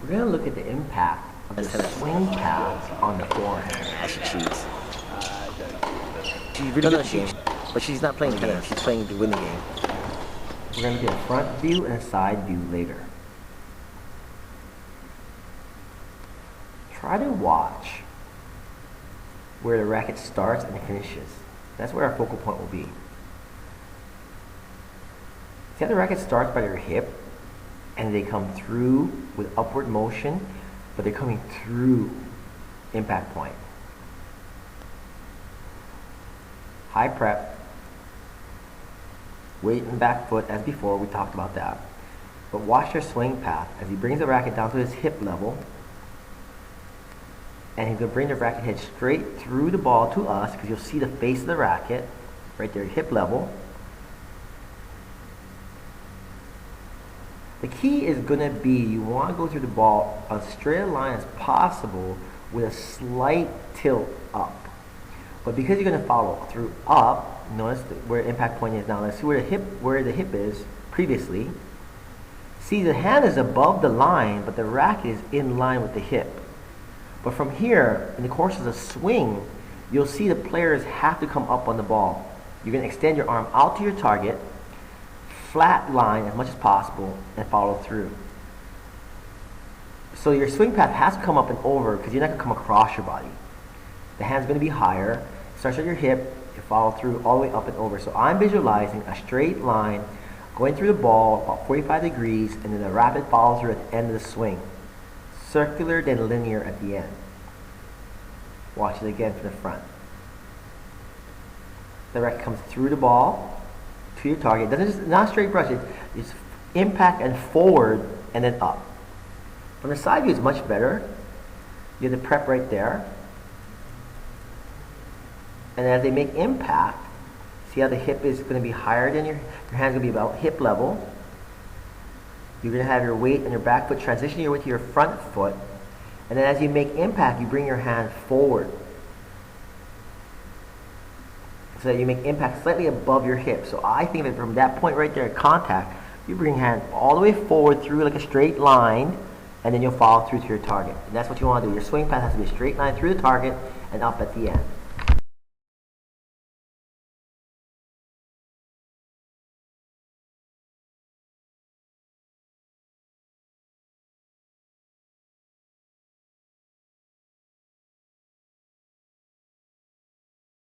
We're going to look at the impact of the swing path on the forehand. Yeah, she cheats. She's really good at the game, but she's not playing tennis. She's playing to win the game. We're going to get a front view and a side view later. Try to watch where the racket starts and finishes. That's where our focal point will be. See how the racket starts by your hip and they come through with upward motion, but they're coming through impact point. High prep, weight in the back foot as before, we talked about that. But watch your swing path as he brings the racket down to his hip level, and he's going to bring the racket head straight through the ball to us, because you'll see the face of the racket right there, hip level. The key is going to be you want to go through the ball as straight a line as possible with a slight tilt up. But because you're going to follow through up, notice where impact point is now. Let's see where the hip is previously. See, the hand is above the line, but the racket is in line with the hip. But from here, in the course of the swing, you'll see the players have to come up on the ball. You're going to extend your arm out to your target, flat line as much as possible, and follow through. So your swing path has to come up and over, because you're not going to come across your body. The hand's going to be higher, starts at your hip, you follow through all the way up and over. So I'm visualizing a straight line going through the ball about 45 degrees, and then a rapid follow through at the end of the swing. Circular, then linear at the end. Watch it again from the front. The racket comes through the ball to your target. It's not straight brush, it's impact and forward and then up. From the side view, it's much better. You have the prep right there. And as they make impact, see how the hip is going to be higher than your hand's going to be about hip level. You're going to have your weight and your back foot transition your weight to your front foot. And then as you make impact, you bring your hand forward. So that you make impact slightly above your hip. So I think that from that point right there at contact, you bring your hand all the way forward through like a straight line, and then you'll follow through to your target. And that's what you want to do. Your swing path has to be a straight line through the target and up at the end.